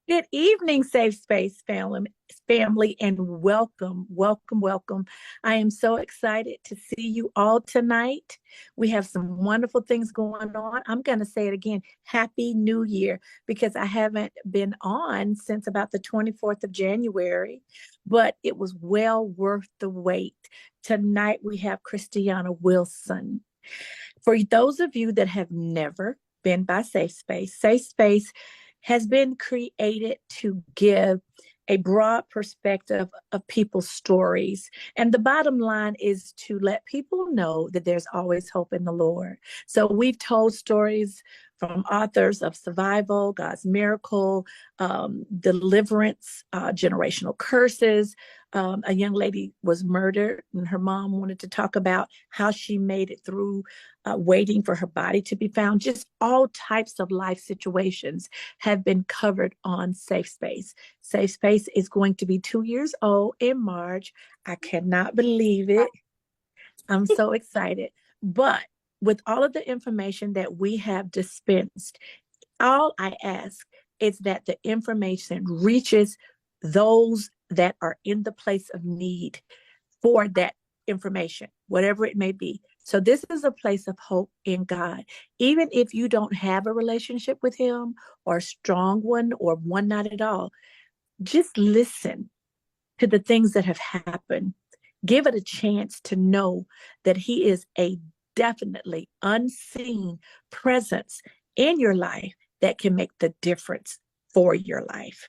Good evening, Safe Space family, and welcome, welcome, welcome. I am so excited to see you all tonight. We have some wonderful things going on. I'm going to say it again, Happy New Year, because I haven't been on since about the 24th of January, but it was well worth the wait. Tonight we have Christiana Wilson. For those of you that have never been by Safe Space has been created to give a broad perspective of people's stories. And the bottom line is to let people know that there's always hope in the Lord. So we've told stories from authors of survival, God's miracle, deliverance, generational curses. A young lady was murdered, and her mom wanted to talk about how she made it through waiting for her body to be found. Just all types of life situations have been covered on Safe Space. Safe Space is going to be 2 years old in March. I cannot believe it. I'm so excited. But with all of the information that we have dispensed, all I ask is that the information reaches those that are in the place of need for that information, whatever it may be. So this is a place of hope in God. Even if you don't have a relationship with him or a strong one or one not at all, just listen to the things that have happened. Give it a chance to know that he is a definitely unseen presence in your life that can make the difference for your life.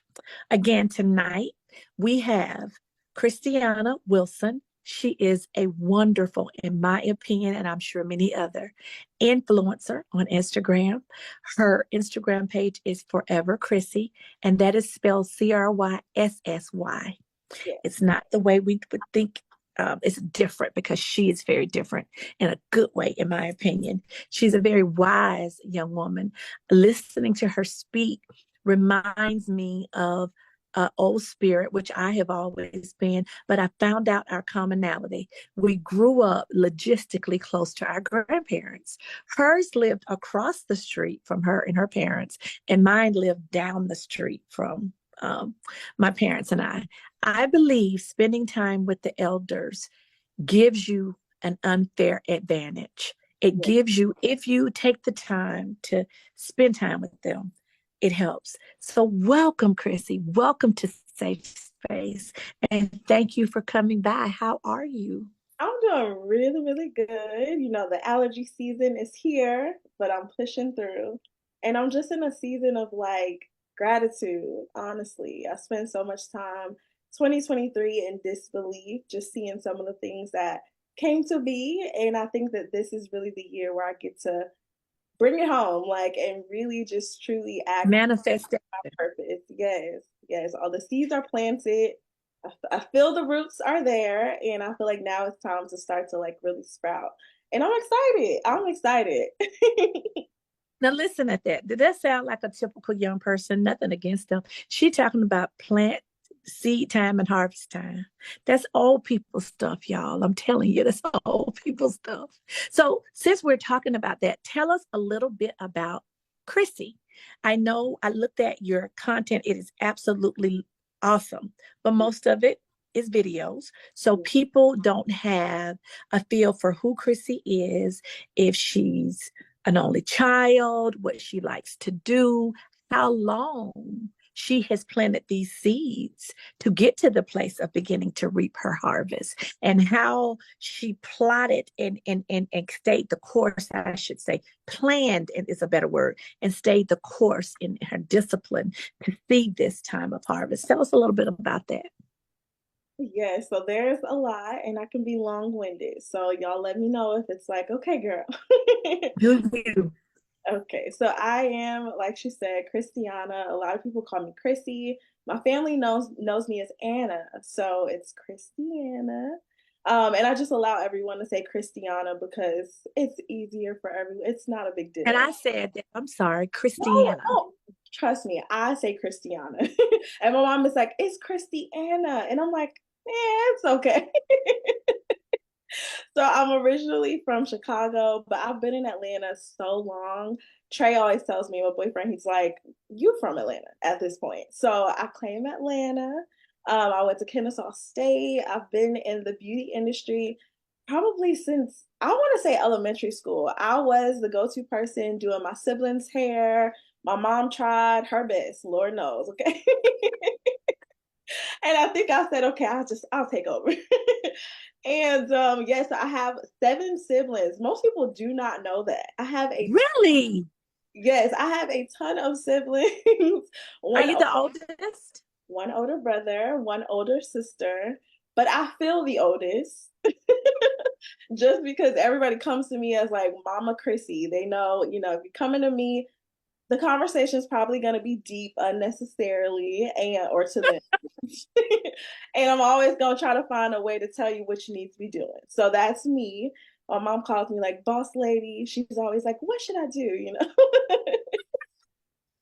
Again, tonight we have Christiana Wilson. She is a wonderful, in my opinion, and I'm sure many other, influencer on Instagram. Her Instagram page is Forever Chrissy, and that is spelled Cryssy. Yeah. It's not the way we would think. It's different because she is very different in a good way, in my opinion. She's a very wise young woman. Listening to her speak reminds me of old spirit, which I have always been, but I found out our commonality. We grew up logistically close to our grandparents. Hers lived across the street from her and her parents, and mine lived down the street from my parents and I. I believe spending time with the elders gives you an unfair advantage. It Yeah. gives you, if you take the time to spend time with them, it helps. So, welcome, Chrissy. Welcome to Safe Space. And thank you for coming by. How are you? I'm doing really, really good. The allergy season is here, but I'm pushing through. And I'm just in a season of like gratitude, honestly. I spent so much time 2023 in disbelief, just seeing some of the things that came to be. And I think that this is really the year where I get to bring it home, like, and really just truly act Manifestation. my purpose. Yes, yes. All the seeds are planted. I feel the roots are there, and I feel like now it's time to start to like really sprout. And I'm excited. I'm excited. Now listen at that. Did that sound like a typical young person? Nothing against them. She talking about plant seed time and harvest time. That's old people stuff, y'all. I'm telling you, that's old people stuff. So since we're talking about that, tell us a little bit about Chrissy. I know I looked at your content. It is absolutely awesome, but most of it is videos. So people don't have a feel for who Chrissy is, if she's an only child, what she likes to do, how long she has planted these seeds to get to the place of beginning to reap her harvest, and how she plotted and stayed the course, I should say, planned is a better word, and stayed the course in her discipline to see this time of harvest. Tell us a little bit about that. Yeah, so there's a lot, and I can be long-winded. So y'all let me know if it's like, okay, girl. Do you? Okay, so I am, like she said, Christiana. A lot of people call me Chrissy. My family knows me as Anna, so it's Christiana. And I just allow everyone to say Christiana because it's easier for everyone. It's not a big And deal. I said that, I'm sorry, No, Christiana. no, trust me, I say Christiana. And my mom is like, it's Christiana. And I'm like, it's okay. So I'm originally from Chicago, but I've been in Atlanta so long. Trey always tells me, my boyfriend, he's like, "You from Atlanta at this point." So I claim Atlanta. I went to Kennesaw State. I've been in the beauty industry probably since I want to say elementary school. I was the go-to person doing my siblings' hair. My mom tried her best, Lord knows, okay? And I think I said, okay, I'll take over. And yes, I have 7 siblings. Most people do not know that. Really? Yes, I have a ton of siblings. Are One you the oldest? one older brother, one older sister, but I feel the oldest just because everybody comes to me as like Mama Chrissy. They know, if you're coming to me, the conversation is probably going to be deep unnecessarily and or to them. And I'm always going to try to find a way to tell you what you need to be doing. So that's me. My mom calls me like boss lady. She's always like, what should I do?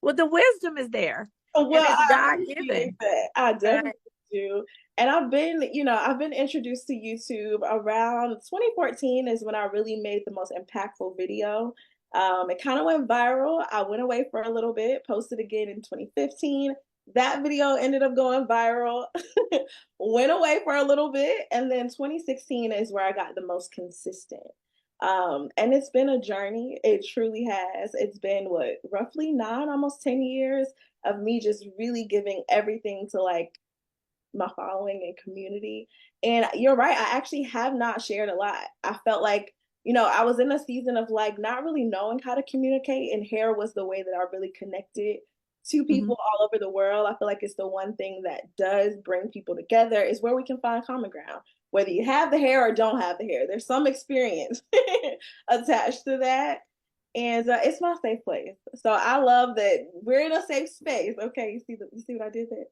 Well, the wisdom is there and Well, it's I God appreciate given. that. I Right. definitely do. And I've been introduced to YouTube around 2014 is when I really made the most impactful video. It kind of went viral. I went away for a little bit, posted again in 2015. That video ended up going viral, went away for a little bit, and then 2016 is where I got the most consistent. And it's been a journey. It truly has. It's been what, roughly 9, almost 10 years of me just really giving everything to like my following and community. And you're right, I actually have not shared a lot. I felt like, I was in a season of like not really knowing how to communicate, and hair was the way that I really connected to Mhm. people all over the world. I feel like it's the one thing that does bring people together is where we can find common ground. Whether you have the hair or don't have the hair, there's some experience attached to that. And it's my safe place. So I love that we're in a safe space. Okay, you see what I did there?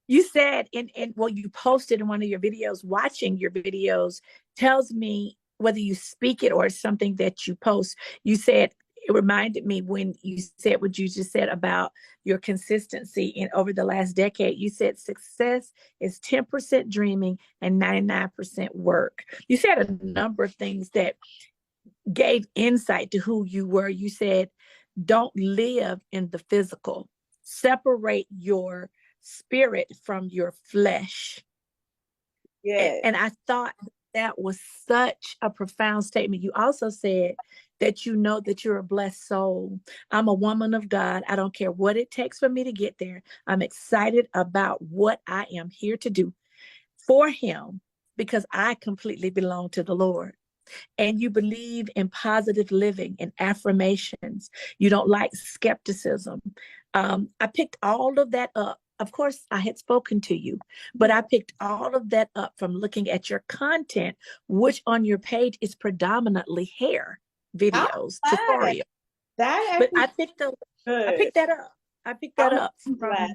You said well, you posted in one of your videos, watching your videos tells me whether you speak it or it's something that you post. You said it reminded me when you said what you just said about your consistency in over the last decade. You said success is 10% dreaming and 99% work. You said a number of things that gave insight to who you were. You said, don't live in the physical, separate your spirit from your flesh. Yeah. And I thought that was such a profound statement. You also said that you know that you're a blessed soul. I'm a woman of God. I don't care what it takes for me to get there. I'm excited about what I am here to do for Him because I completely belong to the Lord. And you believe in positive living and affirmations. You don't like skepticism. I picked all of that up. Of course, I had spoken to you, but I picked all of that up from looking at your content, which on your page is predominantly hair I'm videos, glad. tutorial. That But actually I good. picked that up. I picked that I'm up glad. from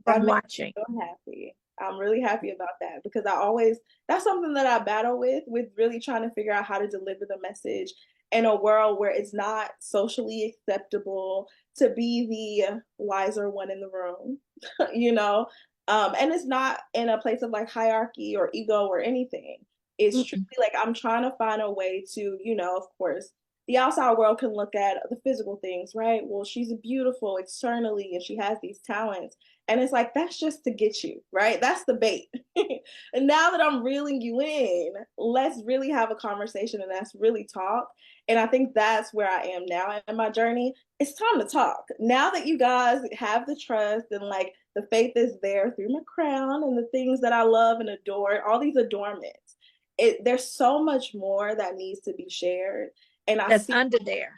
That makes watching. me so happy. I'm really happy about that because I always that's something that I battle with really trying to figure out how to deliver the message in a world where it's not socially acceptable to be the wiser one in the room, you know? And it's not in a place of like hierarchy or ego or anything. It's truly Mm-mm. like I'm trying to find a way to, of course, the outside world can look at the physical things, right? Well, she's beautiful externally and she has these talents. And it's like, that's just to get you, right? That's the bait. And now that I'm reeling you in, let's really have a conversation and let's really talk. And I think that's where I am now in my journey. It's time to talk. Now that you guys have the trust and like the faith is there through my crown and the things that I love and adore, all these adornments, there's so much more that needs to be shared. And I That's see, under there.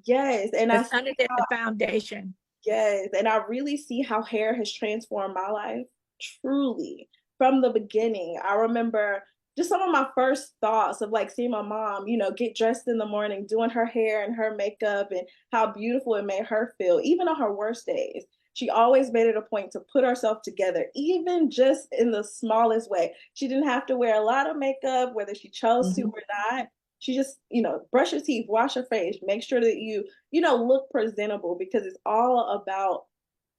yes, and I That's see under there, how, the foundation. yes, and I really see how hair has transformed my life truly from the beginning. I remember just some of my first thoughts of like seeing my mom, get dressed in the morning, doing her hair and her makeup, and how beautiful it made her feel, even on her worst days. She always made it a point to put herself together, even just in the smallest way. She didn't have to wear a lot of makeup, whether she chose to Mhm. or not. She just, brush your teeth, wash your face, make sure that you look presentable because it's all about,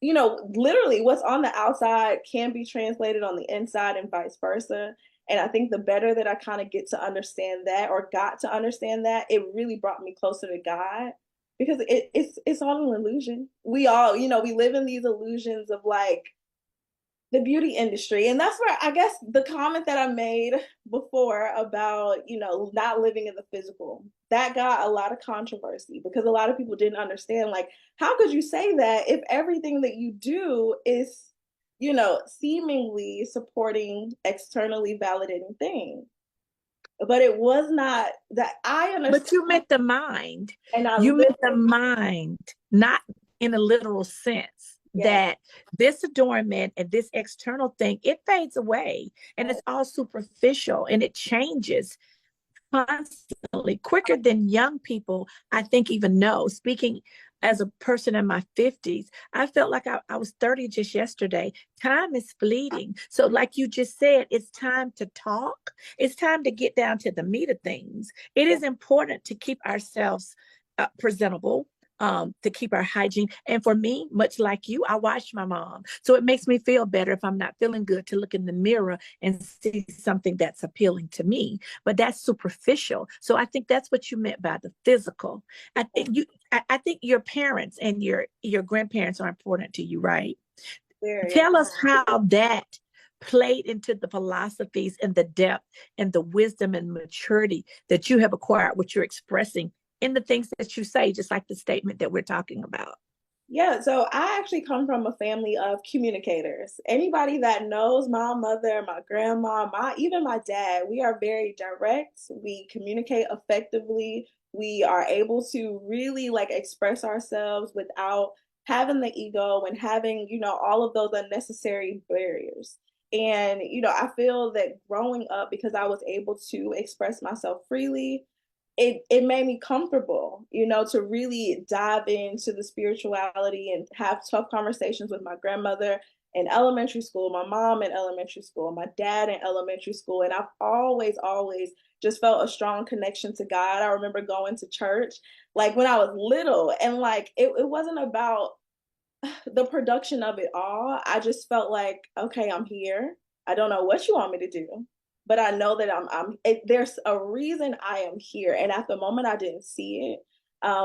literally what's on the outside can be translated on the inside and vice versa. And I think the better that I kind of get to understand that, or got to understand that, it really brought me closer to God, because it's all an illusion. We all, we live in these illusions of like the beauty industry. And that's where I guess the comment that I made before about, not living in the physical, that got a lot of controversy, because a lot of people didn't understand, like, how could you say that if everything that you do is, seemingly supporting externally validating things? But it was not that I understood. But you meant the mind. And I You meant lived the mind, not in a literal sense. yeah. That this adornment and this external thing, it fades away and it's all superficial and it changes constantly, quicker than young people, I think, even know. Speaking as a person in my 50s, I felt like I was 30 just yesterday. Time is fleeting. So, like you just said, it's time to talk. It's time to get down to the meat of things. It is important to keep ourselves presentable. To keep our hygiene. And for me, much like you, I watched my mom. So it makes me feel better if I'm not feeling good to look in the mirror and see something that's appealing to me. But that's superficial. So I think that's what you meant by the physical. I think your parents and your grandparents are important to you, right? Very. Tell us how that played into the philosophies and the depth and the wisdom and maturity that you have acquired, what you're expressing in the things that you say, just like the statement that we're talking about. Yeah, so I actually come from a family of communicators. Anybody that knows my mother, my grandma, even my dad, we are very direct. We communicate effectively. We are able to really like express ourselves without having the ego and having, all of those unnecessary barriers. And, I feel that growing up, because I was able to express myself freely, it made me comfortable, to really dive into the spirituality and have tough conversations with my grandmother in elementary school, my mom in elementary school, my dad in elementary school. And I've always just felt a strong connection to God. I remember going to church like when I was little, and like it wasn't about the production of it all. I just felt like, okay, I'm here. I don't know what you want me to do, but I know that there's a reason I am here. And at the moment, I didn't see it.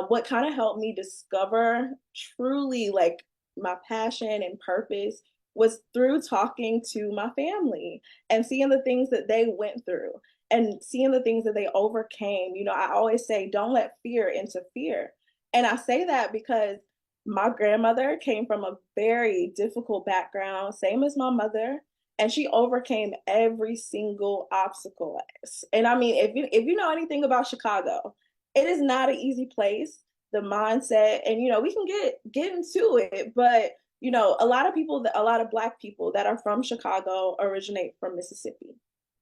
What kind of helped me discover truly like my passion and purpose was through talking to my family and seeing the things that they went through and seeing the things that they overcame. I always say, don't let fear interfere. And I say that because my grandmother came from a very difficult background, same as my mother, and she overcame every single obstacle. And I mean, if you know anything about Chicago, it is not an easy place. The mindset, and we can get into it, but a lot of people, a lot of Black people that are from Chicago originate from Mississippi.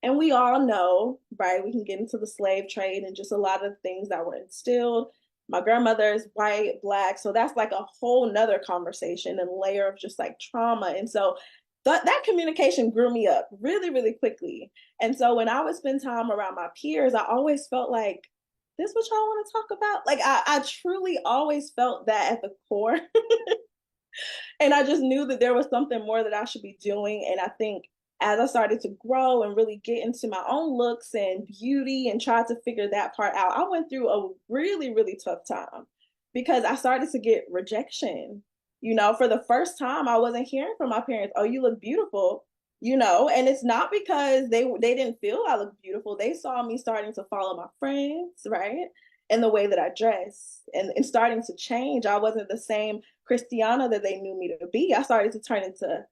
And we all know, right? We can get into the slave trade and just a lot of things that were instilled. My grandmother is white, Black, so that's like a whole nother conversation and layer of just like trauma. And so that communication grew me up really, really quickly. And so when I would spend time around my peers, I always felt like, this what y'all want to talk about? Like I truly always felt that at the core. And I just knew that there was something more that I should be doing. And I think as I started to grow and really get into my own looks and beauty and try to figure that part out, I went through a really, really tough time because I started to get rejection. For the first time, I wasn't hearing from my parents, oh, you look beautiful, and it's not because they didn't feel I looked beautiful. They saw me starting to follow my friends, right? And the way that I dress and starting to change. I wasn't the same Christiana that they knew me to be. I started to turn into,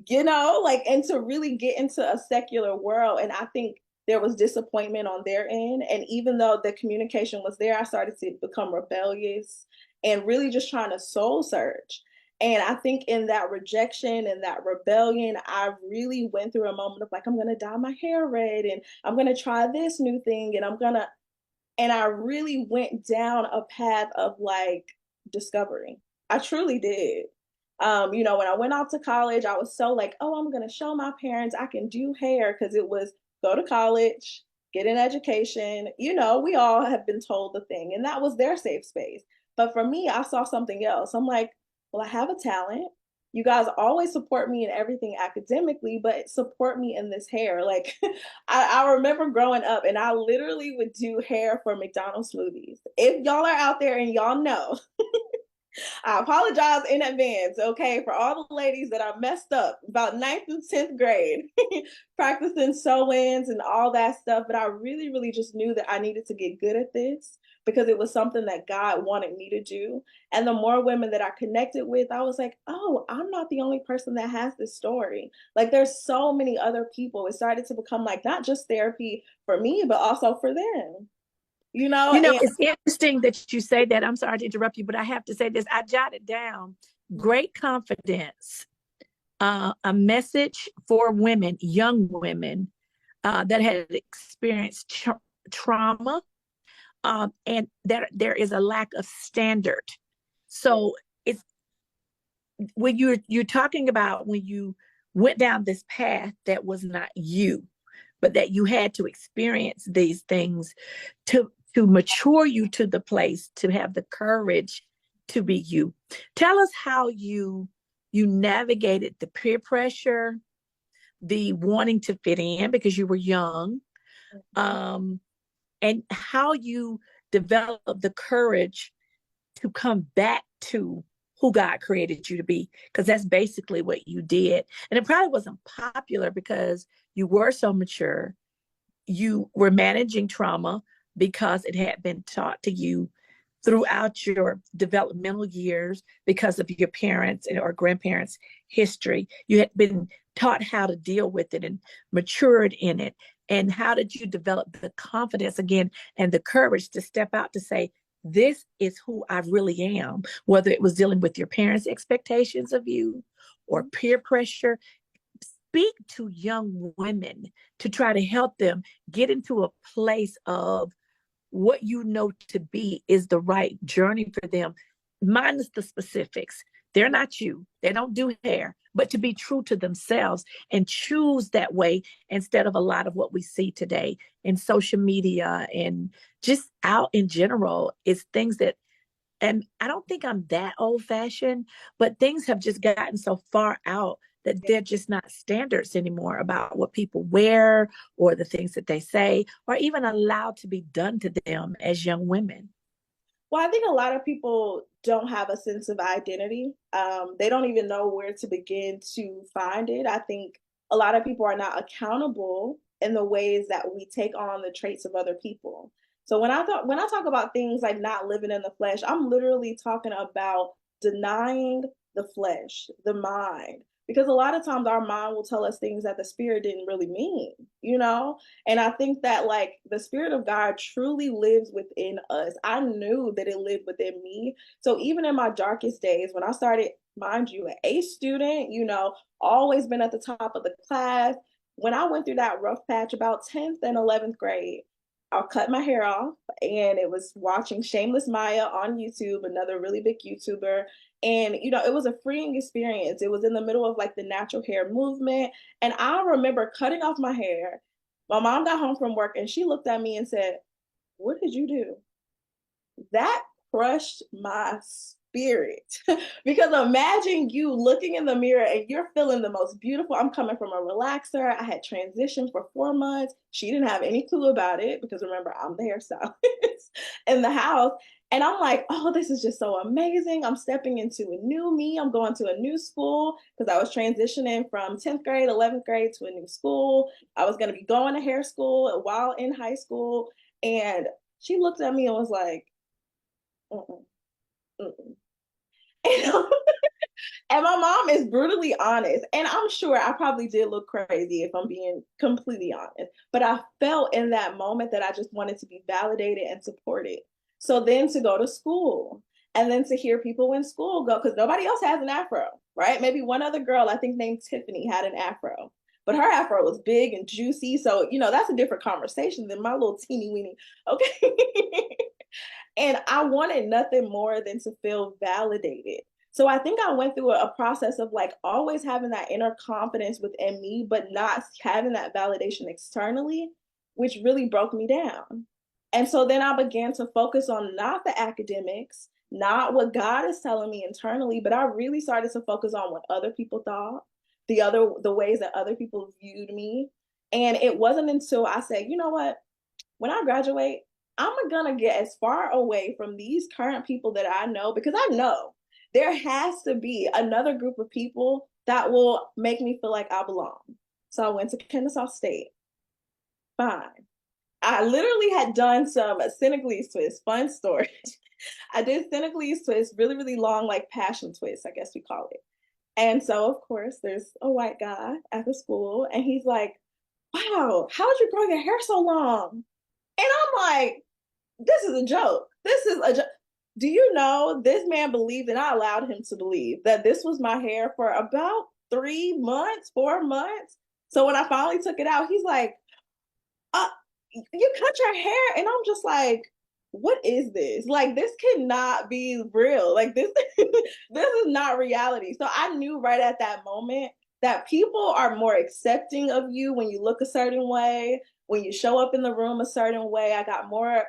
and to really get into a secular world. And I think there was disappointment on their end. And even though the communication was there, I started to become rebellious and really just trying to soul search. And I think in that rejection and that rebellion, I really went through a moment of like, I'm going to dye my hair red and I'm going to try this new thing. And I really went down a path of like discovery. I truly did. When I went off to college, I was so like, oh, I'm going to show my parents I can do hair, because it was go to college, get an education. We all have been told the thing, and that was their safe space. But for me, I saw something else. I'm like, well, I have a talent. you guys always support me in everything academically, but support me in this hair. Like I remember growing up and I literally would do hair for McDonald's smoothies. If y'all are out there and y'all know, I apologize in advance, okay, for all the ladies that I messed up about ninth and 10th grade, practicing sew-ins and all that stuff. But I really, really just knew that I needed to get good at this because it was something that God wanted me to do. And the more women that I connected with, I was like, oh, I'm not the only person that has this story. Like there's so many other people. It started to become like not just therapy for me, but also for them, you know? You know, And it's interesting that you say that. I'm sorry to interrupt you, but I have to say this. I jotted down great confidence, a message for women, young women that had experienced trauma, and that there is a lack of standard. So it's when you're talking about when you went down this path that was not you, but that you had to experience these things to mature you to the place to have the courage to be you. Tell us how you navigated the peer pressure, the wanting to fit in because you were young, um, and how you developed the courage to come back to who God created you to be, because that's basically what you did. And it probably wasn't popular because you were so mature. You were managing trauma because it had been taught to you throughout your developmental years because of your parents or grandparents' history. You had been taught how to deal with it and matured in it. And how did you develop the confidence again and the courage to step out to say, this is who I really am, whether it was dealing with your parents' expectations of you or peer pressure? Speak to young women to try to help them get into a place of what you know to be is the right journey for them, minus the specifics. They're not you, they don't do hair, but to be true to themselves and choose that way instead of a lot of what we see today in social media and just out in general is things that, and I don't think I'm that old fashioned, but things have just gotten so far out that they're just not standards anymore about what people wear or the things that they say or even allowed to be done to them as young women. well, I think a lot of people don't have a sense of identity. They don't even know where to begin to find it. I think a lot of people are not accountable in the ways that we take on the traits of other people. So when I talk about things like not living in the flesh, I'm literally talking about denying the flesh, the mind. Because a lot of times our mind will tell us things that the spirit didn't really mean, you know? And I think that like the spirit of God truly lives within us. I knew that it lived within me. So even in my darkest days, when I started, mind you, an A student, you know, always been at the top of the class. When I went through that rough patch about 10th and 11th grade, I cut my hair off and it was watching Shameless Maya on YouTube, another really big YouTuber. And, you know, it was a freeing experience. It was in the middle of like the natural hair movement. And I remember cutting off my hair. My mom got home from work and she looked at me and said, "What did you do?" That crushed my spirit. Because imagine you looking in the mirror and you're feeling the most beautiful. I'm coming from a relaxer. I had transitioned for 4 months. She didn't have any clue about it because remember, I'm the hairstylist in the house. And I'm like, oh, this is just so amazing. I'm stepping into a new me. I'm going to a new school because I was transitioning from 10th grade, 11th grade to a new school. I was going to be going to hair school while in high school. And she looked at me and was like, mm-mm, mm-mm. And, and my mom is brutally honest. And I'm sure I probably did look crazy if I'm being completely honest. But I felt in that moment that I just wanted to be validated and supported. So then to go to school and then to hear people in school go, because nobody else has an afro, right? Maybe one other girl, I think named Tiffany, had an afro. But her afro was big and juicy. So, you know, that's a different conversation than my little teeny weeny. Okay. And I wanted nothing more than to feel validated. So I think I went through a process of like always having that inner confidence within me, but not having that validation externally, which really broke me down. And so then I began to focus on not the academics, not what God is telling me internally, but I really started to focus on what other people thought, the ways that other people viewed me. And it wasn't until I said, you know what, when I graduate, I'm gonna get as far away from these current people that I know, because I know there has to be another group of people that will make me feel like I belong. So I went to Kennesaw State. Fine. I literally had done some Senegalese twist, fun story. I did Senegalese twist, really, really long, like passion twist, I guess we call it. And so, of course, there's a white guy at the school, and he's like, wow, how did you grow your hair so long? And I'm like, this is a joke. This is a joke. Do you know this man believed, and I allowed him to believe, that this was my hair for about 3 months, 4 months. So when I finally took it out, he's like, uh, you cut your hair. And I'm just like, what is this? Like, this cannot be real. Like, this, this is not reality. So I knew right at that moment that people are more accepting of you when you look a certain way, when you show up in the room a certain way. I got more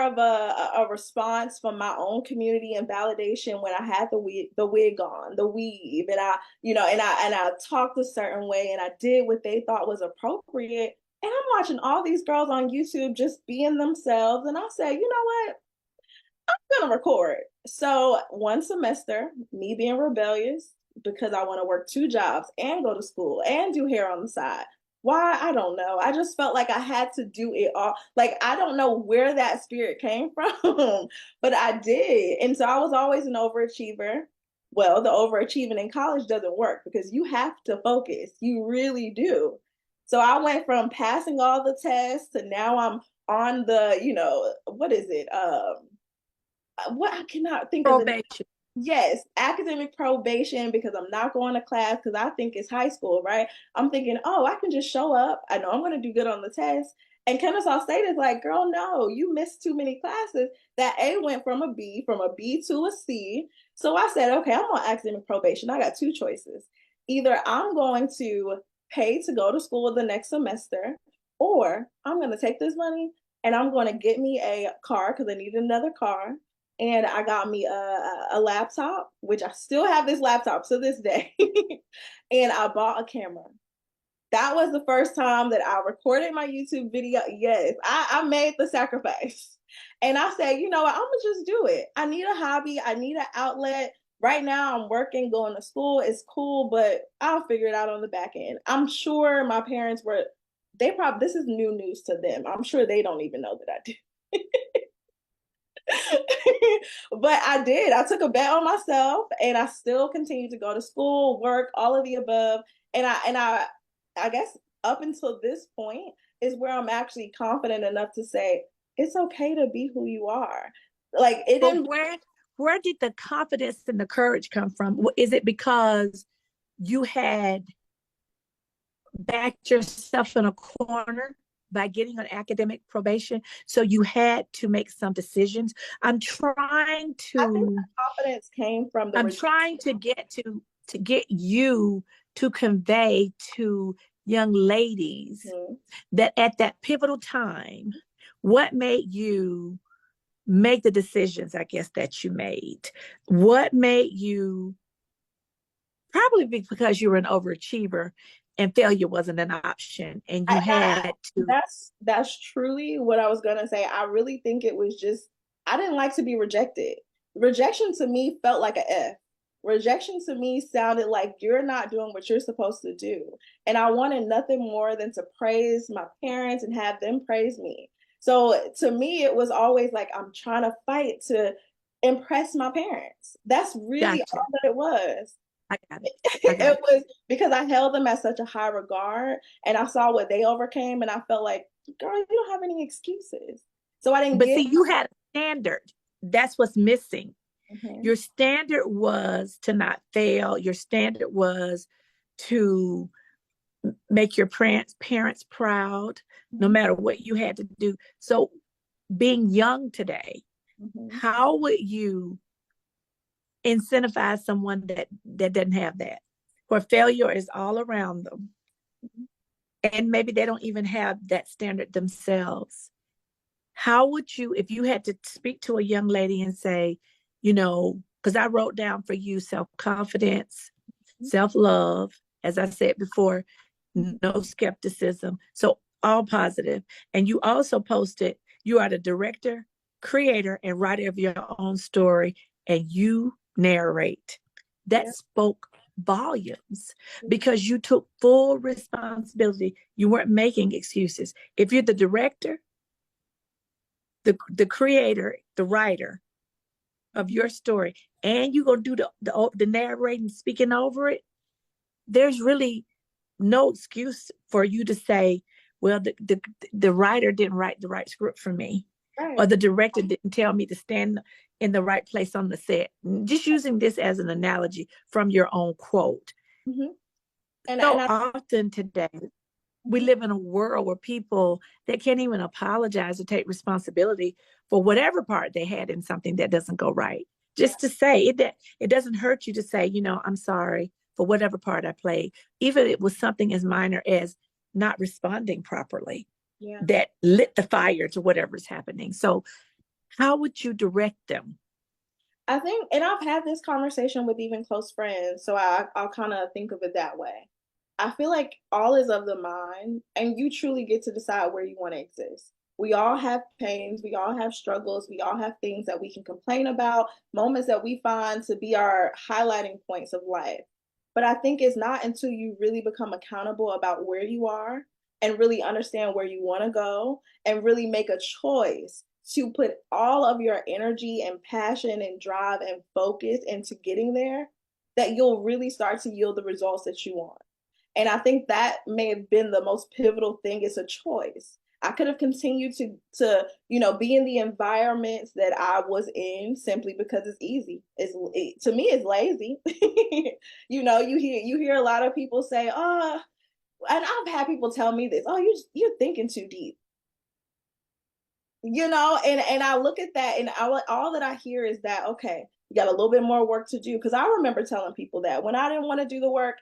of a response from my own community and validation when I had the wig on, the weave, and I talked a certain way, and I did what they thought was appropriate. And I'm watching all these girls on YouTube just being themselves, and I said, you know what? I'm gonna record. So one semester, me being rebellious because I want to work 2 jobs and go to school and do hair on the side. Why? I don't know. I just felt like I had to do it all. Like, I don't know where that spirit came from, but I did. And so I was always an overachiever. Well, the overachieving in college doesn't work because you have to focus. You really do. So I went from passing all the tests to now I'm on the, what is it? What, I cannot think of the name. Probation. Yes, academic probation, because I'm not going to class because I think it's high school, right? I'm thinking, oh, I can just show up. I know I'm going to do good on the test. And Kennesaw State is like, girl, no, you missed too many classes. That A went from a B to a C. So I said, okay, I'm on academic probation. I got 2 choices. Either I'm going to pay to go to school the next semester, or I'm going to take this money and I'm going to get me a car because I need another car, and I got me a laptop, which I still have this laptop to this day. And I bought a camera. That was the first time that I recorded my YouTube video. Yes, I made the sacrifice. And I said, you know what, I'm gonna just do it. I need a hobby, I need an outlet. Right now I'm working, going to school. It's cool, but I'll figure it out on the back end. I'm sure my parents this is new news to them. I'm sure they don't even know that I do. But I did. I took a bet on myself, and I still continue to go to school, work, all of the above. And I guess up until this point is where I'm actually confident enough to say it's okay to be who you are. Like, it But didn't. where did the confidence and the courage come from? Is it because you had backed yourself in a corner by getting on academic probation, so you had to make some decisions? I'm trying I think the to confidence came from the I'm rejection. trying to get you to convey to young ladies Mhm. that at that pivotal time, what made you make the decisions, I guess, that you made? What made you, probably because you were an overachiever and failure wasn't an option and you had to. That's truly what I was gonna say. I really think it was just, I didn't like to be rejected. Rejection to me felt like a F. Rejection to me sounded like you're not doing what you're supposed to do. And I wanted nothing more than to praise my parents and have them praise me. So to me, it was always like I'm trying to fight to impress my parents. That's really Gotcha. all that it was. I got it. I got It it. was because I held them at such a high regard, and I saw what they overcame, and I felt like, girl, you don't have any excuses. So I didn't But give. see, you had a standard. That's what's missing. Mhm. Your standard was to not fail. Your standard was to make your parents proud, no Mhm. matter what you had to do. So, being young today, Mhm. how would you incentivize someone that doesn't have that, where failure is all around them, and maybe they don't even have that standard themselves? How would you, if you had to speak to a young lady and say, because I wrote down for you self-confidence, self-love, as I said before, no skepticism. So all positive. And you also posted you are the director, creator, and writer of your own story, and you narrate. That Yeah. spoke volumes because you took full responsibility. You weren't making excuses. If you're the director, the creator, the writer of your story, and you're gonna do the narrating, speaking over it, there's really no excuse for you to say, well, the writer didn't write the right script for me, or Right. the director didn't tell me to stand in the right place on the set. Just using this as an analogy from your own quote. Mm-hmm. And So I often today, we mhm. live in a world where people that can't even apologize or take responsibility for whatever part they had in something that doesn't go right. Yeah. Just to say it, that it doesn't hurt you to say, I'm sorry for whatever part I played, even if it was something as minor as not responding properly Yeah. that lit the fire to whatever's happening. So, how would you direct them? I think, and I've had this conversation with even close friends, so I'll kind of think of it that way. I feel like all is of the mind, and you truly get to decide where you want to exist. We all have pains, we all have struggles, we all have things that we can complain about, moments that we find to be our highlighting points of life. But I think it's not until you really become accountable about where you are and really understand where you want to go and really make a choice to put all of your energy and passion and drive and focus into getting there, that you'll really start to yield the results that you want. And I think that may have been the most pivotal thing. It's a choice. I could have continued to be in the environments that I was in simply because it's easy. To me, it's lazy. You hear a lot of people say, "Oh," and I've had people tell me this, "Oh, you're thinking too deep." And I look at that, and all that I hear is that, okay, you got a little bit more work to do. Because I remember telling people that when I didn't want to do the work,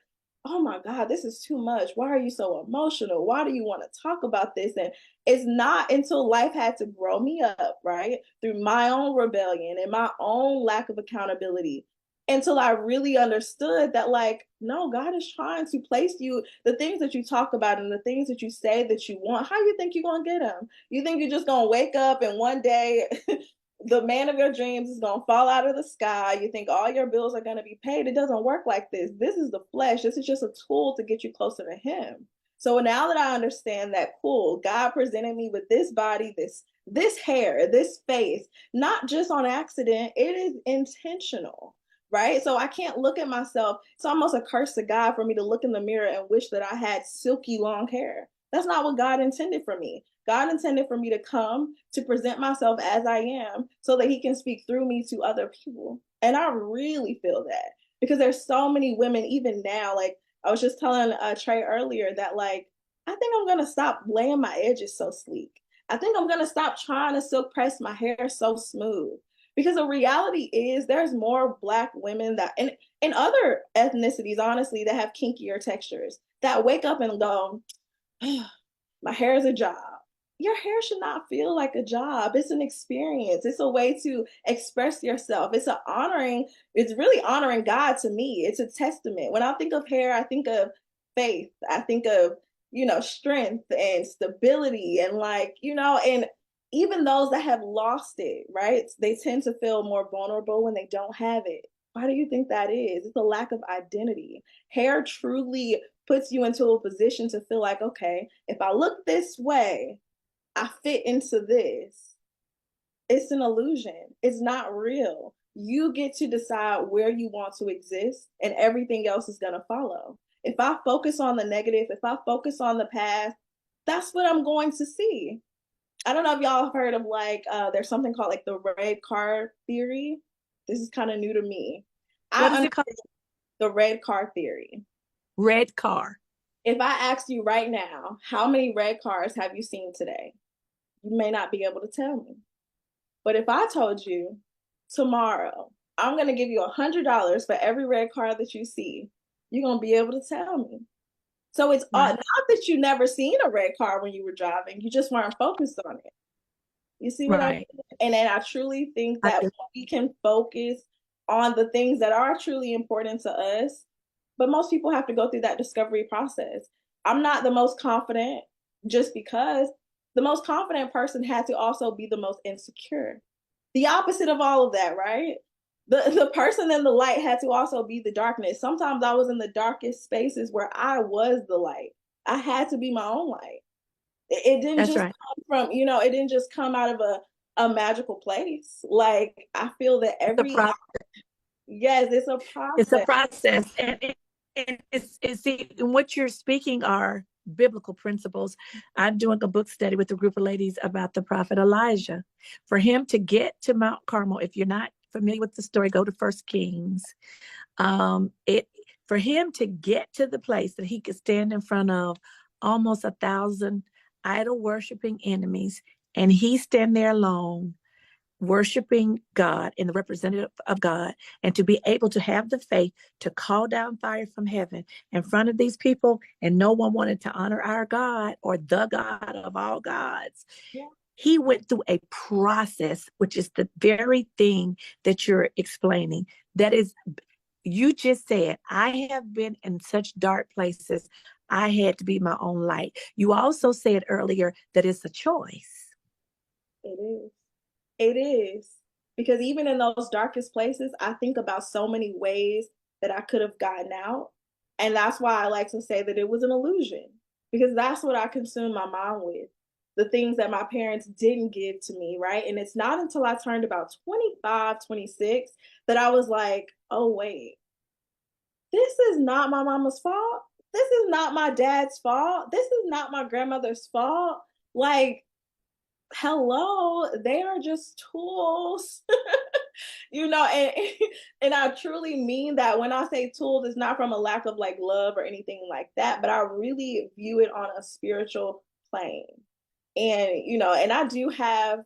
oh my God, this is too much. Why are you so emotional? Why do you want to talk about this? And it's not until life had to grow me up, right, through my own rebellion and my own lack of accountability, until I really understood that, like, no, God is trying to place you, the things that you talk about and the things that you say that you want. How you think you're going to get them? You think you're just going to wake up and one day the man of your dreams is going to fall out of the sky? You think all your bills are going to be paid? It doesn't work like this. This is the flesh. This is just a tool to get you closer to Him. So now that I understand that, cool, God presented me with this body, this hair, this face, not just on accident. It is intentional, right? So I can't look at myself. It's almost a curse to God for me to look in the mirror and wish that I had silky long hair. That's not what God intended for me. God intended for me to come to present myself as I am so that He can speak through me to other people. And I really feel that because there's so many women, even now, like I was just telling Trey earlier, that like, I think I'm going to stop laying my edges so sleek. I think I'm going to stop trying to silk press my hair so smooth. Because the reality is there's more Black women that, and other ethnicities, honestly, that have kinkier textures that wake up and go, oh, my hair is a job. Your hair should not feel like a job. It's an experience. It's a way to express yourself. It's really honoring God to me. It's a testament. When I think of hair, I think of faith. I think of, strength and stability and and even those that have lost it, right? They tend to feel more vulnerable when they don't have it. Why do you think that is? It's a lack of identity. Hair truly puts you into a position to feel like, okay, if I look this way, I fit into this. It's an illusion. It's not real. You get to decide where you want to exist, and everything else is going to follow. If I focus on the negative, if I focus on the past, that's what I'm going to see. I don't know if y'all have heard of there's something called like the red car theory. This is kind of new to me. I What is it called? understand the red car theory. Red car. If I asked you right now, how many red cars have you seen today? You may not be able to tell me. But if I told you tomorrow, I'm going to give you $100 for every red car that you see, you're going to be able to tell me. So it's Right. not that you never seen a red car when you were driving, you just weren't focused on it. You see what I Right. mean? And then I truly think I that do. we can focus on the things that are truly important to us. But most people have to go through that discovery process. I'm not the most confident just because the most confident person had to also be the most insecure. The opposite of all of that, right? The person in the light had to also be the darkness. Sometimes I was in the darkest spaces where I was the light. I had to be my own light. It didn't That's just right. come from, it didn't just come out of a magical place. Like I feel that It's a every, process. yes, it's a It's a process. process. And it's see, and what you're speaking are biblical principles. I'm doing a book study with a group of ladies about the prophet Elijah. For him to get to Mount Carmel, if you're not familiar with the story, go to First Kings. It for him to get to the place that he could stand in front of almost 1,000 idol worshiping enemies, and he stand there alone worshiping God and the representative of God, and to be able to have the faith to call down fire from heaven in front of these people, and no one wanted to honor our God or the God of all gods. Yeah, He went through a process, which is the very thing that you're explaining. That is, you just said, I have been in such dark places. I had to be my own light. You also said earlier that it's a choice. it is. It is. Because even in those darkest places, I think about so many ways that I could have gotten out. And that's why I like to say that it was an illusion, because that's what I consumed my mind with. The things that my parents didn't give to me, right? And it's not until I turned about 25, 26 that I was like, oh, wait, this is not my mama's fault. This is not my dad's fault. This is not my grandmother's fault. Like, hello, they are just tools. And and I truly mean that when I say tools, it's not from a lack of like love or anything like that, but I really view it on a spiritual plane. And I do have,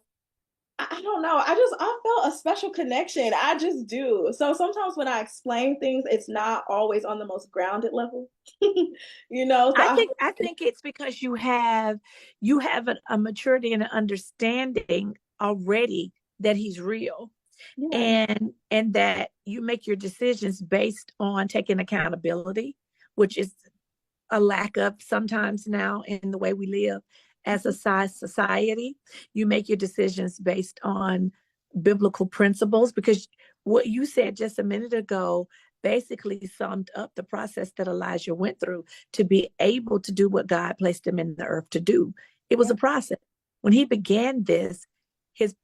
I don't know, I felt a special connection. I just do. So sometimes when I explain things, it's not always on the most grounded level. So I think it's because you have a maturity and an understanding already that he's real, yeah, and that you make your decisions based on taking accountability, which is a lack of sometimes now in the way we live as a society. You make your decisions based on biblical principles, because what you said just a minute ago basically summed up the process that Elijah went through to be able to do what God placed him in the earth to do. It was yeah, a process. When he began this, his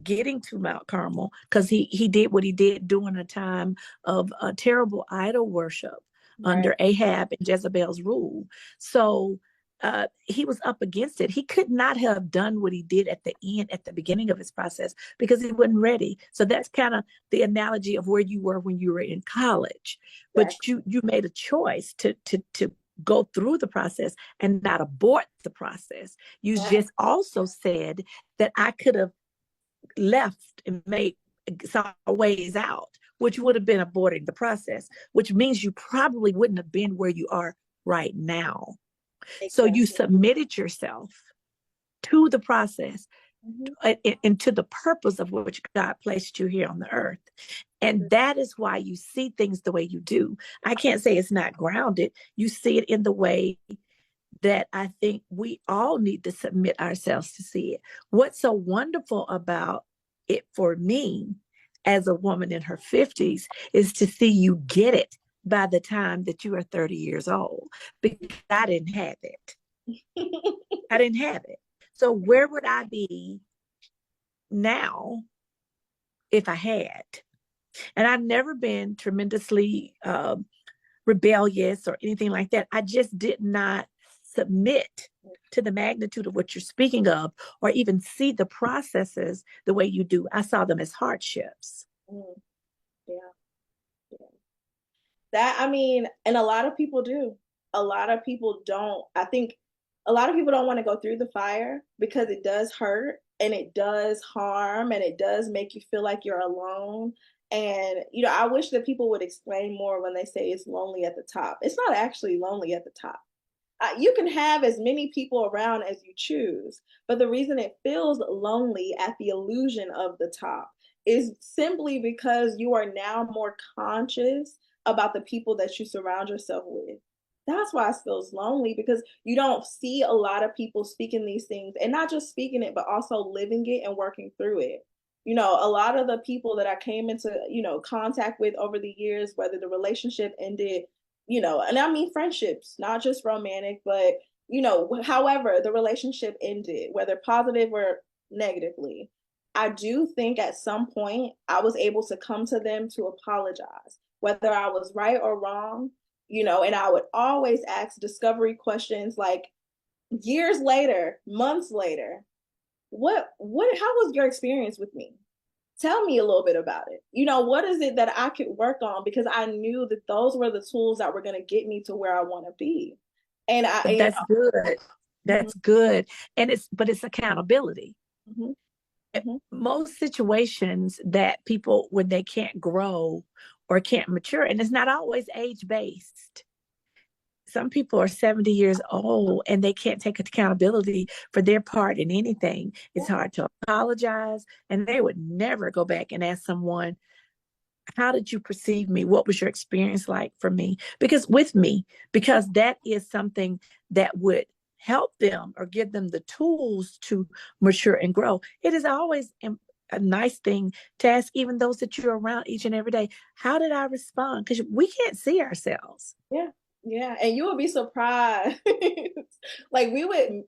getting to Mount Carmel, because he did what he did during a time of terrible idol worship right, under Ahab and Jezebel's rule. So he was up against it. He could not have done what he did at the end, at the beginning of his process, because he wasn't ready. So that's kind of the analogy of where you were when you were in college. But exactly. you made a choice to go through the process and not abort the process. You Right. just also said that I could have left and made saw ways out, which would have been aborting the process, which means you probably wouldn't have been where you are right now. So you Exactly. submitted yourself to the process Mhm. and to the purpose of which God placed you here on the earth. And that is why you see things the way you do. I can't say it's not grounded. You see it in the way that I think we all need to submit ourselves to see it. What's so wonderful about it for me as a woman in her 50s is to see you get it by the time that you are 30 years old, because I didn't have it. I didn't have it. So where would I be now if I had? And I've never been tremendously rebellious or anything like that. I just did not submit to the magnitude of what you're speaking of, or even see the processes the way you do. I saw them as hardships. Mm, yeah, yeah. That, I mean, and a lot of people do. A lot of people don't. I think a lot of people don't want to go through the fire because it does hurt and it does harm and it does make you feel like you're alone. And, I wish that people would explain more when they say it's lonely at the top. It's not actually lonely at the top. You can have as many people around as you choose, but the reason it feels lonely at the illusion of the top is simply because you are now more conscious about the people that you surround yourself with. That's why it feels lonely, because you don't see a lot of people speaking these things, and not just speaking it, but also living it and working through it. A lot of the people that I came into, contact with over the years, whether the relationship ended, and I mean friendships, not just romantic, but, however the relationship ended, whether positive or negatively, I do think at some point I was able to come to them to apologize, whether I was right or wrong, and I would always ask discovery questions like years later, months later, how was your experience with me? Tell me a little bit about it. What is it that I could work on? Because I knew that those were the tools that were going to get me to where I want to be. And But that's good. Mhm, That's good. But it's accountability. mhm, mhm. Most situations that people, when they can't grow or can't mature, and it's not always age based. Some people are 70 years old and they can't take accountability for their part in anything. It's Yeah, hard to apologize, and they would never go back and ask someone, how did you perceive me? What was your experience like for me? Because that is something that would help them or give them the tools to mature and grow. It is always a nice thing to ask even those that you're around each and every day, how did I respond? Because we can't see ourselves. yeah, yeah. And you would be surprised. Like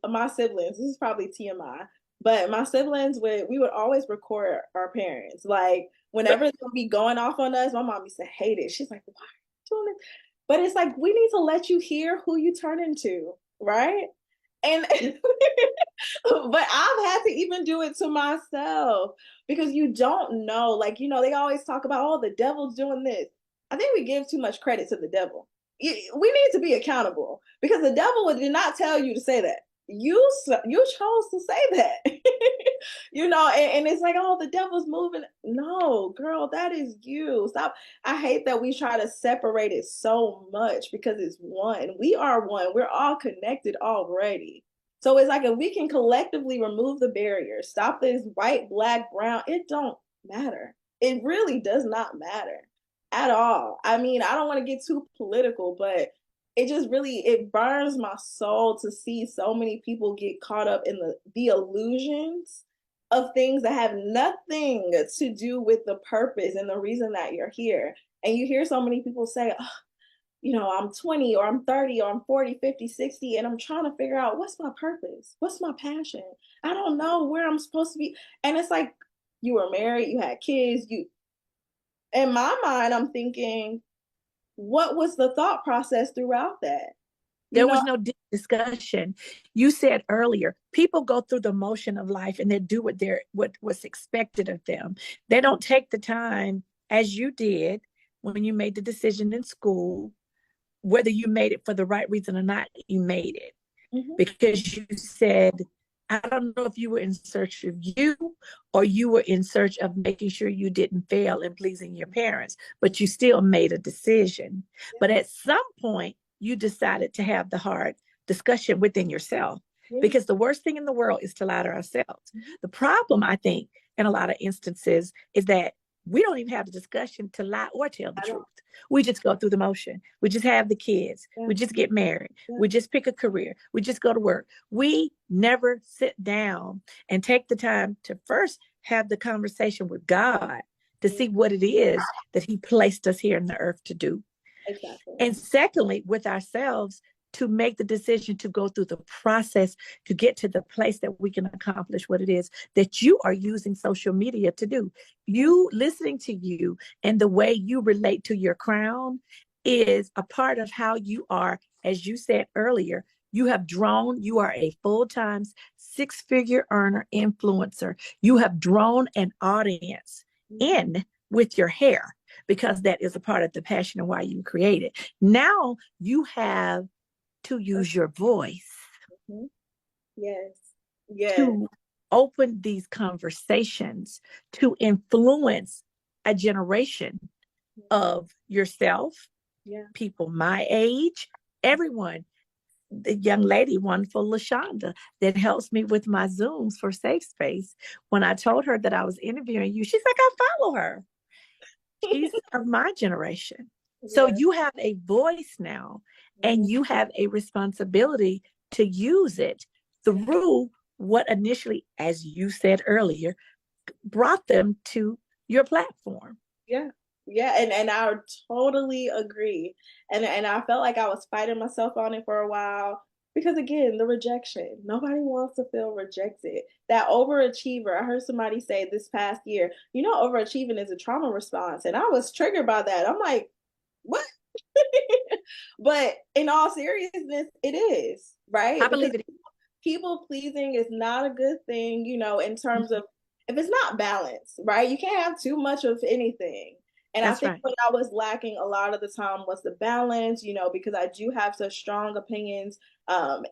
my siblings, this is probably TMI, but my siblings we would always record our parents. Like whenever they would be going off on us, my mom used to hate it. She's like, why are you doing this? But it's like, we need to let you hear who you turn into, right? And but I've had to even do it to myself, because you don't know. Like, they always talk about, oh, the devil's doing this. I think we give too much credit to the devil. We need to be accountable, because the devil did not tell you to say that. You chose to say that. And it's like, oh, the devil's moving. No, girl, that is you. Stop. I hate that we try to separate it so much, because it's one. We are one. We're all connected already. So it's like, if we can collectively remove the barriers, stop this white, black, brown, it don't matter. It really does not matter at all. I mean, I don't want to get too political, but it burns my soul to see so many people get caught up in the illusions of things that have nothing to do with the purpose and the reason that you're here. And you hear so many people say, oh, I'm 20 or I'm 30 or I'm 40, 50, 60, and I'm trying to figure out, what's my purpose? What's my passion? I don't know where I'm supposed to be. And it's like, you were married, you had kids, in my mind, I'm thinking, what was the thought process throughout that? You There know, was no deep discussion. You said earlier, people go through the motion of life and they do what was expected of them. They don't take the time, as you did when you made the decision in school, whether you made it for the right reason or not, you made it mhm, because you said, I don't know if you were in search of you or you were in search of making sure you didn't fail in pleasing your parents, but you still made a decision. yeah, But at some point, you decided to have the hard discussion within yourself, yeah, because the worst thing in the world is to lie to ourselves. mhm, The problem, I think, in a lot of instances is that we don't even have the discussion to lie or tell the I don't, truth. We just go through the motion. We just have the kids. yeah, We just get married. yeah, We just pick a career. We just go to work. We never sit down and take the time to first have the conversation with God to yeah, see what it is that He placed us here in the earth to do. exactly. And secondly, with ourselves, to make the decision to go through the process to get to the place that we can accomplish what it is that you are using social media to do. Yeah, You listening to you and the way you relate to your crown is a part of how you are, as you said earlier. You are a full-time 6-figure earner influencer. You have drawn an audience mhm, in with your hair, because that is a part of the passion and why you created. Now you have to use your voice mhm. Yes, yes, to open these conversations to influence a generation mhm, of yourself, yeah, people my age, everyone. the young lady, wonderful LaShonda, that helps me with my Zooms for Safe Space. When I told her that I was interviewing you, she's like, I follow her. She's of my generation. So Yeah. you have a voice now, and Mhm. you have a responsibility to use it through what initially, as you said earlier, brought them to your platform. Yeah. Yeah, and I totally agree. And I felt like I was fighting myself on it for a while because again, the rejection. Nobody wants to feel rejected. That overachiever, I heard somebody say this past year, overachieving is a trauma response. And I was triggered by that. I'm like, what? But in all seriousness, it is, I right? Because believe it. people pleasing is not a good thing, in terms of if it's not balanced, right? You can't have too much of anything. And I That's think right. what I was lacking a lot of the time was the balance, because I do have such strong opinions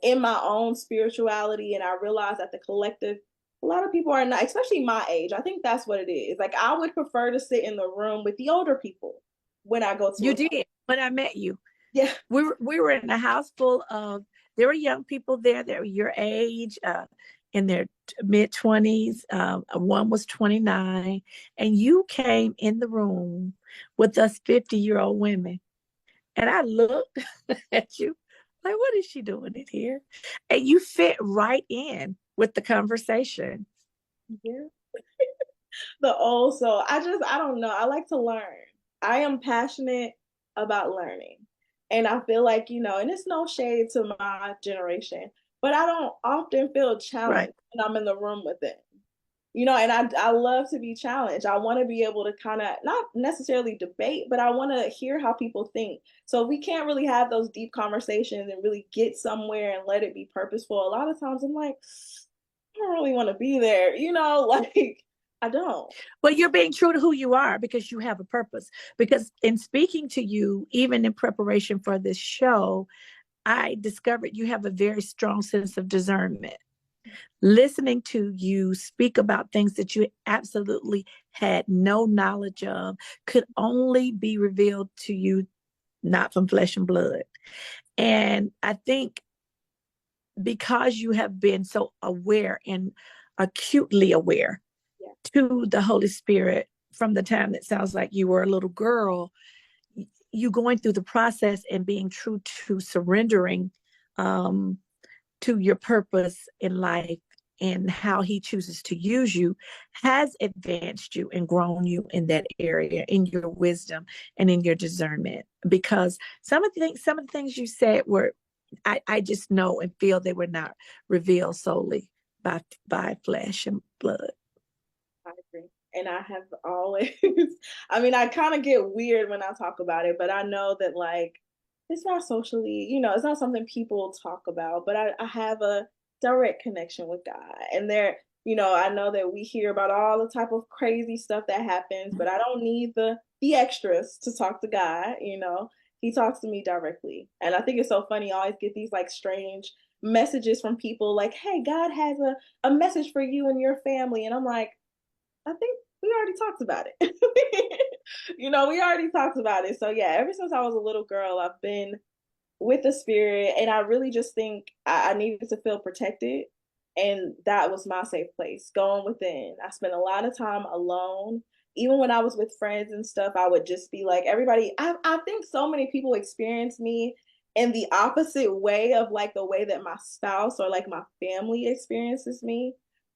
in my own spirituality. And I realize that the collective, a lot of people are not, especially my age. I think that's what it is. Like, I would prefer to sit in the room with the older people when I go to You a did when I met you. yeah. We were in a house full of, there were young people there that were your age, in their mid 20s. One was 29, and you came in the room with us 50-year-old women. And I looked at you like, what is she doing in here? And you fit right in with the conversation. Yeah. The old soul. I don't know. I like to learn. I am passionate about learning. And I feel like, and it's no shade to my generation, but I don't often feel Right. challenged when I'm in the room with them. And I love to be challenged. I want to be able to kind of not necessarily debate, but I want to hear how people think. So we can't really have those deep conversations and really get somewhere and let it be purposeful. A lot of times I'm like, I don't really want to be there, like I don't. But you're being true to who you are because you have a purpose. Because in speaking to you, even in preparation for this show, I discovered you have a very strong sense of discernment. Listening to you speak about things that you absolutely had no knowledge of could only be revealed to you, not from flesh and blood. And I think because you have been so aware and acutely aware Yeah. to the Holy Spirit from the time that sounds like you were a little girl, you going through the process and being true to surrendering um, to your purpose in life and how he chooses to use you has advanced you and grown you in that area, in your wisdom and in your discernment. Because some of the things you said were, I just know and feel they were not revealed solely by flesh and blood. I agree. And I have always, I mean, I kind of get weird when I talk about it, but I know that like it's not socially, it's not something people talk about, but I have a direct connection with God. And I know that we hear about all the type of crazy stuff that happens, but I don't need the extras to talk to God. He talks to me directly. And I think it's so funny. I always get these like strange messages from people like, hey, God has a message for you and your family. And I'm like, I think we already talked about it. We already talked about it. So yeah, ever since I was a little girl, I've been with the spirit, and I really just think I needed to feel protected, and that was my safe place, going within. I spent a lot of time alone. Even when I was with friends and stuff, I would just be like, everybody. I think so many people experience me in the opposite way of like the way that my spouse or like my family experiences me,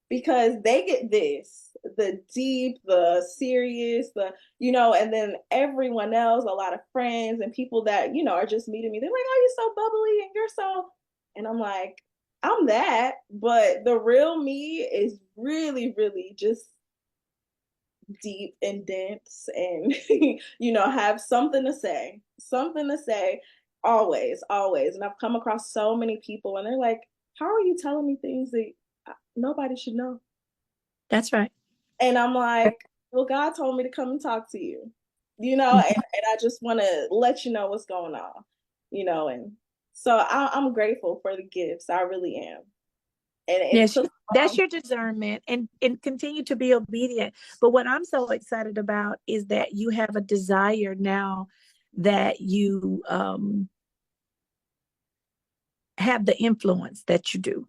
because they get this, the deep, the serious, and then everyone else, a lot of friends and people that, are just meeting me. They're like, oh, you're so bubbly and you're so, and I'm like, I'm that, but the real me is really, really just deep and dense and, have something to say always, always. And I've come across so many people and they're like, how are you telling me things that nobody should know? That's right. And I'm like, well, God told me to come and talk to you, and I just want to let you know what's going on. And so I'm grateful for the gifts. I really am. And it Yes, took, that's your discernment, and continue to be obedient. But what I'm so excited about is that you have a desire now that you have the influence that you do.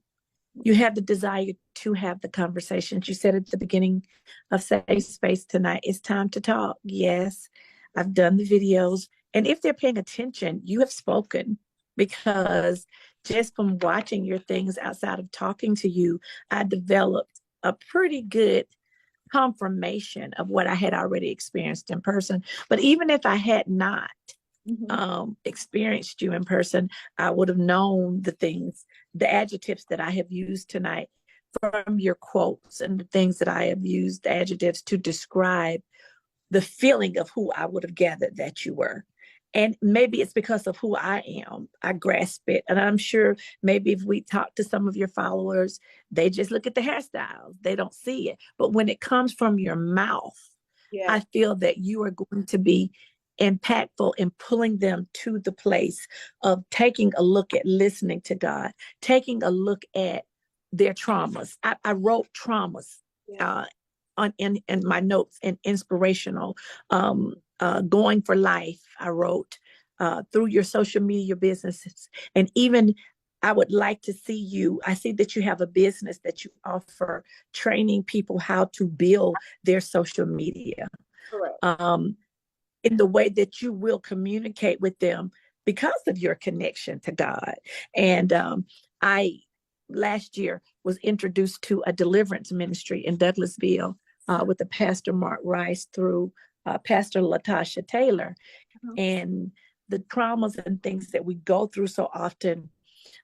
You have the desire to have the conversations. You said at the beginning of Safe Space tonight, it's time to talk. Yes, I've done the videos. And if they're paying attention, you have spoken, because just from watching your things outside of talking to you, I developed a pretty good confirmation of what I had already experienced in person. But even if I had not experienced you in person, I would have known the things, the adjectives that I have used tonight from your quotes, and the things that I have used, the adjectives to describe the feeling of who I would have gathered that you were. And maybe it's because of who I am. I grasp it. And I'm sure maybe if we talk to some of your followers, they just look at the hairstyles. They don't see it. But when it comes from your mouth, I feel that you are going to be impactful in pulling them to the place of taking a look at listening to God, taking a look at their traumas. I wrote traumas in my notes, and inspirational, going for life. I wrote through your social media businesses, and even I would like to see you. I see that you have a business that you offer training people how to build their social media. Correct. In the way that you will communicate with them because of your connection to God. And I last year was introduced to a deliverance ministry in Douglasville with the Pastor Mark Rice through Pastor Latasha Taylor. And the traumas and things that we go through so often,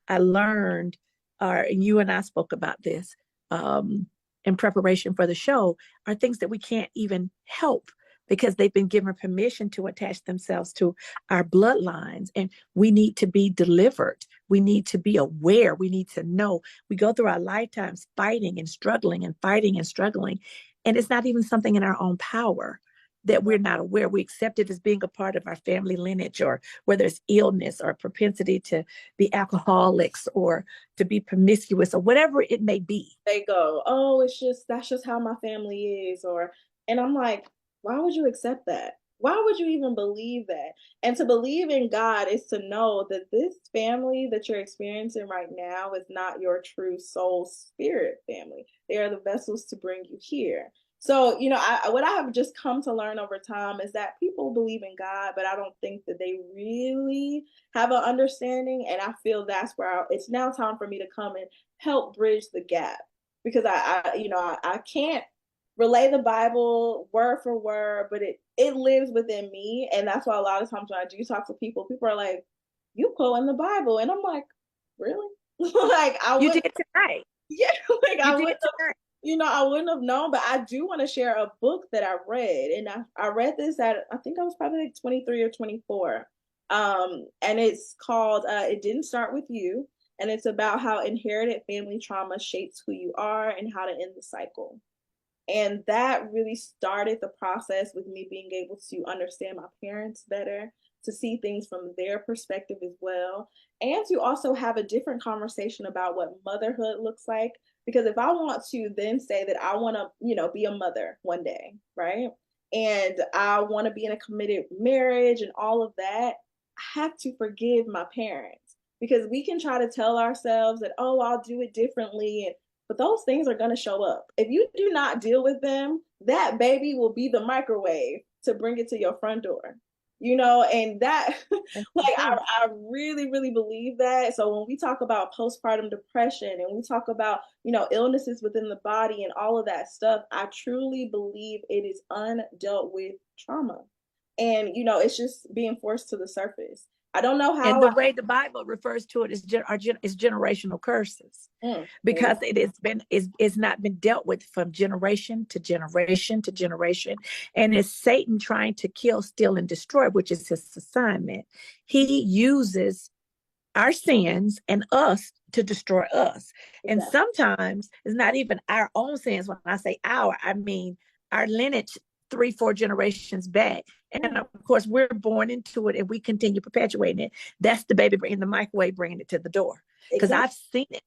I learned, and you and I spoke about this in preparation for the show, are things that we can't even help, because they've been given permission to attach themselves to our bloodlines. And we need to be delivered. We need to be aware. We need to know. We go through our lifetimes fighting and struggling and fighting and struggling. And it's not even something in our own power that we're not aware. We accept it as being a part of our family lineage, or whether it's illness or propensity to be alcoholics or to be promiscuous or whatever it may be. They go, oh, that's just how my family is. And I'm like, why would you accept that? Why would you even believe that? And to believe in God is to know that this family that you're experiencing right now is not your true soul spirit family. They are the vessels to bring you here. So, what I have just come to learn over time is that people believe in God, but I don't think that they really have an understanding. And I feel that's where it's now time for me to come and help bridge the gap, because I can't relay the Bible word for word, but it lives within me. And that's why a lot of times when I do talk to people are like, you quote in the Bible. And I'm like, really? Like, you did tonight. Yeah, like you I did wouldn't have, I wouldn't have known. But I do want to share a book that I read. And I read this I think I was probably like 23 or 24. And it's called It Didn't Start With You. And it's about how inherited family trauma shapes who you are and how to end the cycle. And that really started the process with me being able to understand my parents better, to see things from their perspective as well, and to also have a different conversation about what motherhood looks like. Because if I want to then say that I want to, be a mother one day, right? And I want to be in a committed marriage and all of that, I have to forgive my parents, because we can try to tell ourselves that, oh, I'll do it differently. But those things are going to show up. If you do not deal with them, that baby will be the microwave to bring it to your front door. And that, like, I really, really believe that. So when we talk about postpartum depression and we talk about, illnesses within the body and all of that stuff, I truly believe it is undealt with trauma. And, it's just being forced to the surface. I don't know how. And the way the Bible refers to it is generational curses, because it's not been dealt with from generation to generation to generation. And it's Satan trying to kill, steal, and destroy, which is his assignment. He uses our sins and us to destroy us. And sometimes it's not even our own sins. When I say I mean our lineage 3-4 generations back. And of course, we're born into it and we continue perpetuating it. That's the baby in the microwave bringing it to the door. Because I've seen it.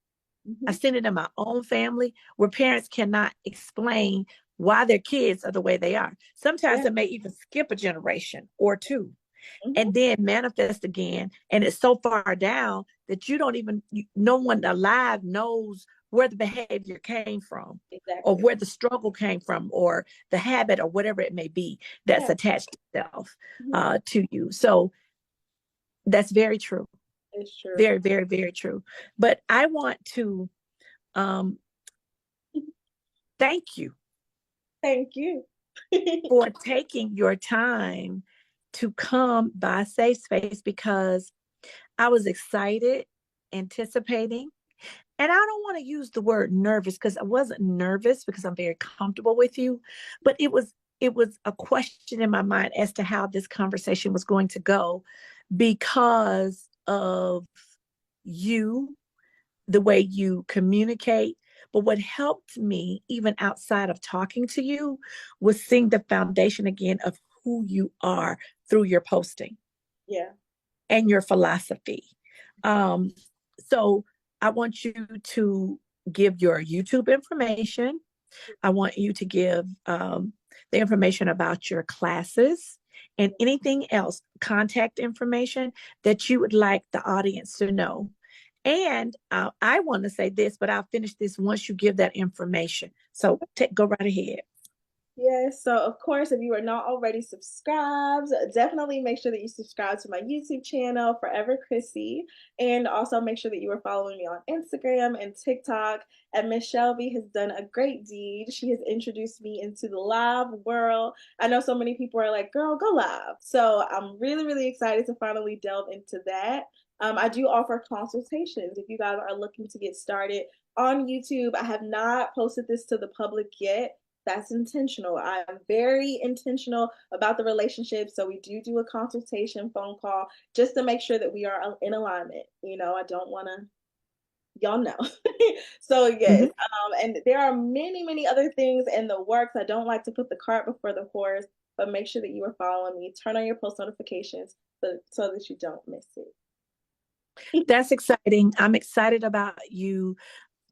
I've seen it in my own family where parents cannot explain why their kids are the way they are. Sometimes they may even skip a generation or two. Mhm. and then manifest again. And it's so far down that you don't even, no one alive knows where the behavior came from or Exactly. where the struggle came from or the habit or whatever it may be that's Yeah. attached itself Mhm. to you. So that's very true. It's true. Very, very, very true. But I want to um, thank you Thank you. for taking your time to come by Safe Space because I was excited, anticipating, and I don't want to use the word nervous because I wasn't nervous because I'm very comfortable with you, but it was a question in my mind as to how this conversation was going to go because of you, the way you communicate. But what helped me, even outside of talking to you, was seeing the foundation again of who you are through your posting Yeah. and your philosophy. Um, so I want you to give your YouTube information. I want you to give the information about your classes and anything else, contact information that you would like the audience to know. And I want to say this, but I'll finish this once you give that information. So go right ahead. Yes, so of course, if you are not already subscribed, definitely make sure that you subscribe to my YouTube channel, Forever Chrissy, and also make sure that you are following me on Instagram and TikTok. And Miss Shelby has done a great deed. She has introduced me into the live world. I know so many people are like, girl, go live. So I'm really, really excited to finally delve into that. I do offer consultations if you guys are looking to get started on YouTube. I have not posted this to the public yet. That's intentional. I'm very intentional about the relationship. So we do a consultation phone call just to make sure that we are in alignment. I don't want to, y'all know. So yes, Mhm. and there are many, many other things in the works. I don't like to put the cart before the horse, but make sure that you are following me. Turn on your post notifications so that you don't miss it. That's exciting. I'm excited about you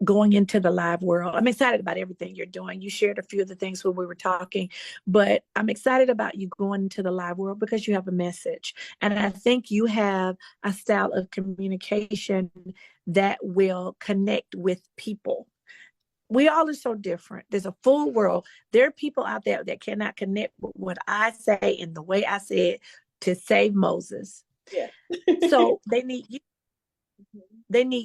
going into the live world. I'm excited about everything you're doing. You shared a few of the things when we were talking, but I'm excited about you going into the live world because you have a message. And I think you have a style of communication that will connect with people. We all are so different. There's a full world. There are people out there that cannot connect with what I say and the way I say it to save Moses. Yeah. So they need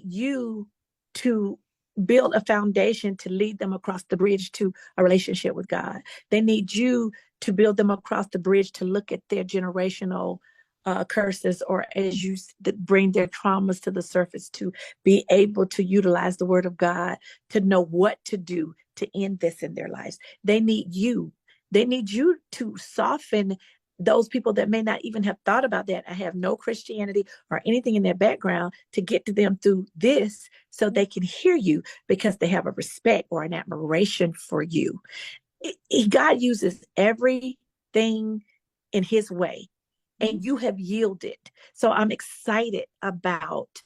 you to build a foundation to lead them across the bridge to a relationship with God. They need you to build them across the bridge to look at their generational curses, or as you bring their traumas to the surface, to be able to utilize the word of God to know what to do to end this in their lives. They need you. They need you to soften those people that may not even have thought about that. I have no Christianity or anything in their background to get to them through this so they can hear you because they have a respect or an admiration for you. God uses everything in his way, and you have yielded. So I'm excited about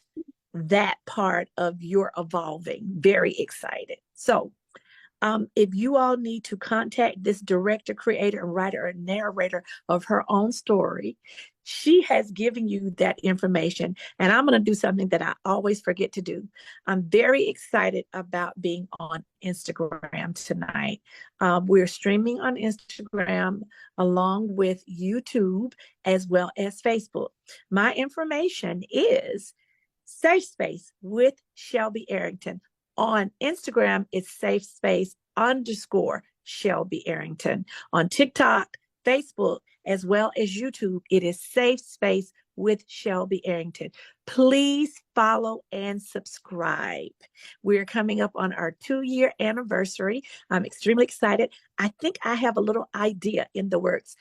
that part of your evolving. Very excited. So if you all need to contact this director, creator, and writer or narrator of her own story, she has given you that information. And I'm going to do something that I always forget to do. I'm very excited about being on Instagram tonight. We're streaming on Instagram along with YouTube as well as Facebook. My information is Safe Space with Shelby Arrington. On Instagram, it's safe space underscore Shelby Arrington. On TikTok, Facebook, as well as YouTube, it is safe space with Shelby Arrington. Please follow and subscribe. We're coming up on our 2-year anniversary. I'm extremely excited. I think I have a little idea in the works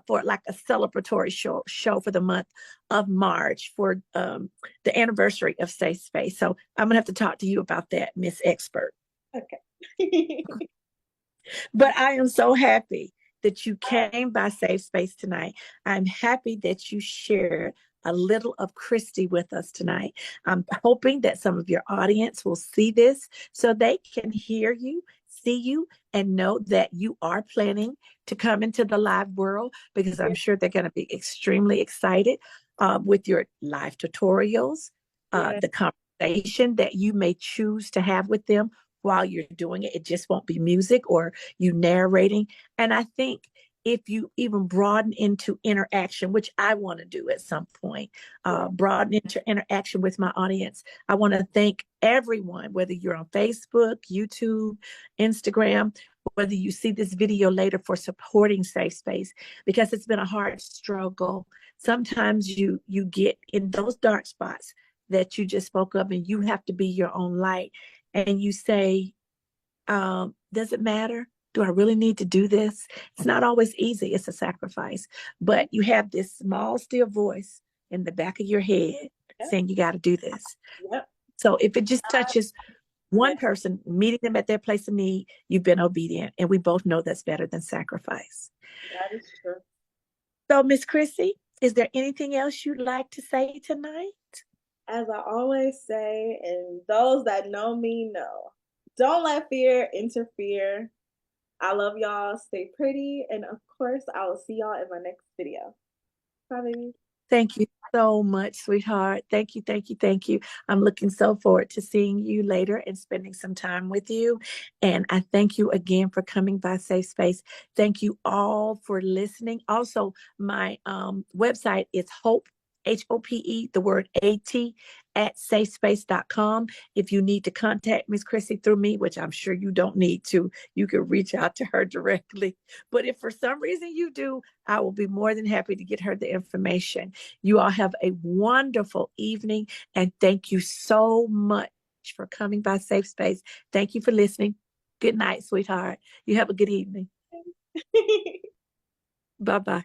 for like a celebratory show for the month of March for the anniversary of Safe Space. So I'm gonna have to talk to you about that, Miss Expert. Okay. But I am so happy that you came by Safe Space tonight. I'm happy that you shared a little of Christy with us tonight. I'm hoping that some of your audience will see this so they can hear you, see you and know that you are planning to come into the live world, because I'm Yeah. sure they're going to be extremely excited with your live tutorials, Yeah. the conversation that you may choose to have with them while you're doing it. It just won't be music or you narrating. And I think if you even broaden into interaction, which I want to do at some point, Yeah. broaden into interaction with my audience. I want to thank everyone, whether you're on Facebook, YouTube, Instagram, whether you see this video later, for supporting Safe Space, because it's been a hard struggle. Sometimes you get in those dark spots that you just spoke of, and you have to be your own light. And you say, does it matter? Do I really need to do this? It's not always easy. It's a sacrifice. But you have this small, still voice in the back of your head Yep. saying you got to do this. Yep. So if it just touches Yeah. one person, meeting them at their place of need, you've been obedient. And we both know that's better than sacrifice. That is true. So, Miss Chrissy, is there anything else you'd like to say tonight? As I always say, and those that know me know, don't let fear interfere. I love y'all. Stay pretty. And of course, I will see y'all in my next video. Bye, baby. Thank you so much, sweetheart. Thank you, thank you, thank you. I'm looking so forward to seeing you later and spending some time with you. And I thank you again for coming by Safe Space. Thank you all for listening. Also, my website is Hope, the word AT, at safespace.com. If you need to contact Miss Chrissy through me, which I'm sure you don't need to, you can reach out to her directly. But if for some reason you do, I will be more than happy to get her the information. You all have a wonderful evening, and thank you so much for coming by Safe Space. Thank you for listening. Good night, sweetheart. You have a good evening. Bye-bye.